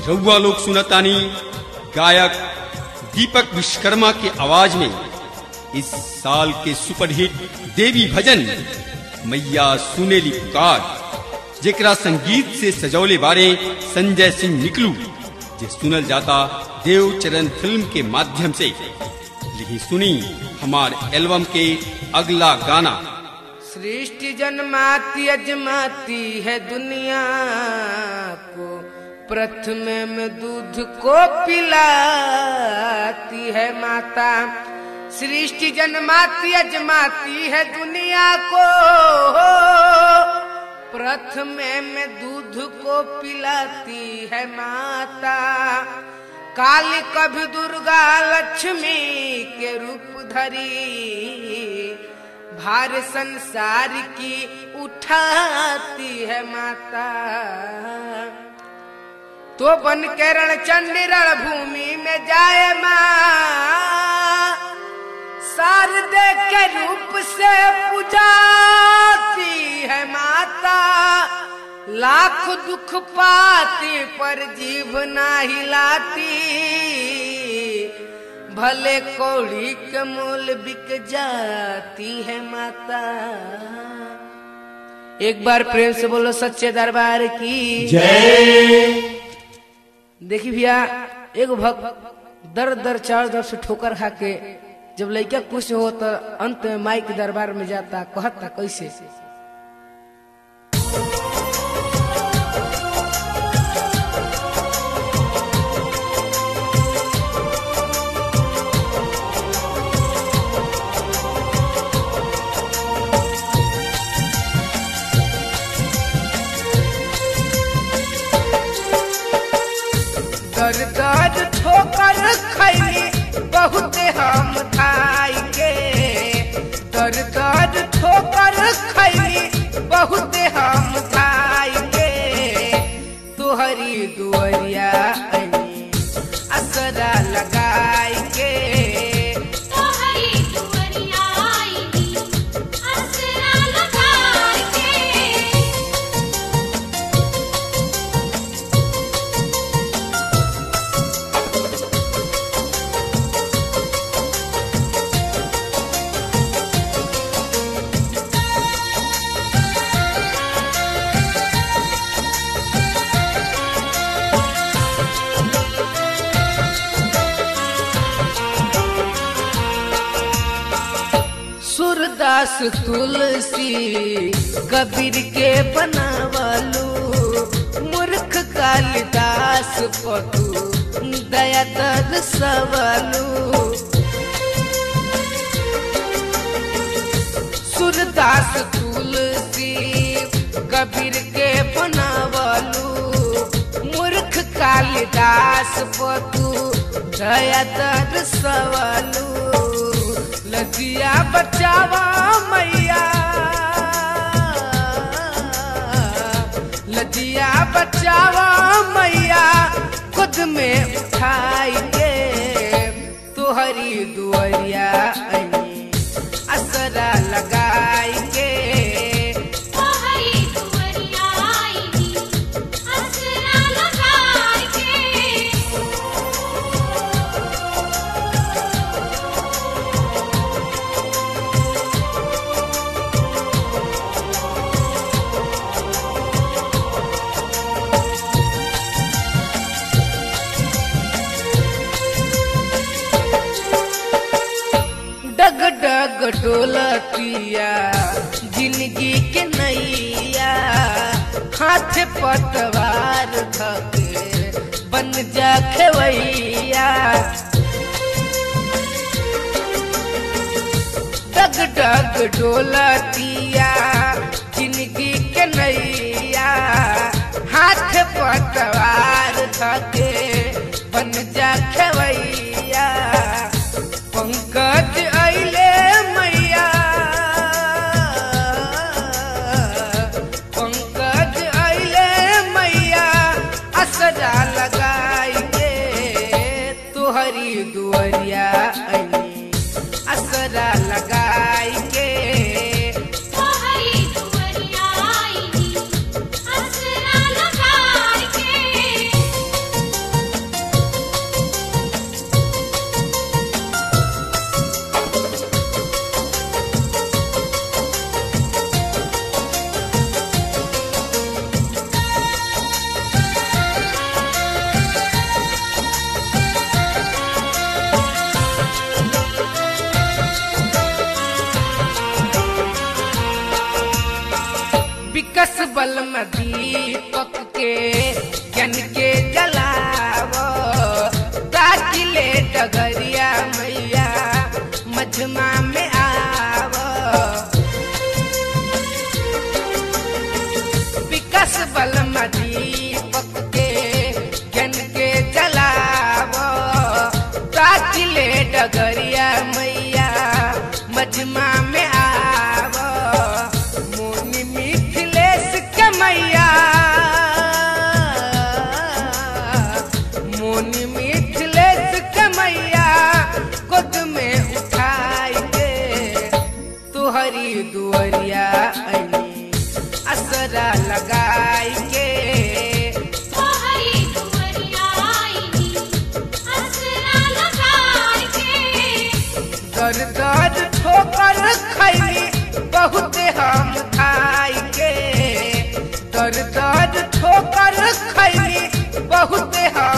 रउआ लोग सुनतानी गायक दीपक विश्वकर्मा के आवाज में इस साल के सुपरहिट देवी भजन मैया सुनेली पुकार, जेकरा संगीत से सजौले बारे संजय सिंह निकलू, जे सुनल जाता देव चरण फिल्म के माध्यम से। लिखी सुनी हमार एल्बम के अगला गाना। सृष्टि जन्माती अजमाती है दुनिया को, प्रथम में दूध को पिलाती है माता। सृष्टि जन्माती अजमाती है दुनिया को, प्रथम में दूध को पिलाती है माता। काली कभी दुर्गा लक्ष्मी के रूप धरी, भार संसार की उठाती है माता। तो बन के रणचंडी रणभूमि में जाए माँ, शारदे के रूप से पूजाती है माता। लाख दुख पाती पर जीभ ना हिलाती, भले कौड़ी के मोल बिक जाती है माता। एक बार प्रेम से बोलो सच्चे दरबार की जय। देखी भैया, एगो भक्त दर दर चार दर से ठोकर खा के जब लड़का खुश हो तो अंत में माई के दरबार में जाता, कहता कैसे। दर दर ठोकर खैली बहुत हम खाई के, दर दर ठोकर खैली बहुत हम खाई के। तोहरी दुआरिया असरा लगाई के, तोहरी दुआरिया असरा लगाई के। सूरदास तुलसी कबीर के बनावलू, मूर्ख कालिदास पतू दया दरसवलू। सूरदास तुलसी कबीर के बनावलू, मूर्ख कालिदास पतू दया दरसवलू। लजिया बचावा मैया, लजिया बचावा मैया, खुद में उठाई के। तोहरी दुआरिया असरा लगाई के, तोहरी दुआरिया असरा लगाई के। डग डग डोलतिया जिंदगी के नैया, हाथ पतवार धके बन जा खेवैया। डग डग डोलतिया जिंदगी के नैया, हाथ पतवार धके बन जा खेवैया। पंकज अइले मैया, पंकज अइले मैया, असरा लगाई के। तोहरी दुआरिया असरा लगाई के, तोहरी दुआरिया असरा लगाई के। विकस बल में दीपक के ज्ञान के जलावो ताकि ले डगरिया मैया मझमा में आवो विकस बल में दीपक के ज्ञान के जलावो ताकि ले डगरिया मैया मझमा में आवो मोनी मिथिलेश के मैया मोनी मिथिलेश के मैया गोद में उठाई के तुहरी दुअरिया अली असरा लगाई के तोहरी दुअरिया आईनी असरा लगाई के दर दर ठोकर खैली बहुत हम खाई के दर दर ठोकर खैली बहुत हम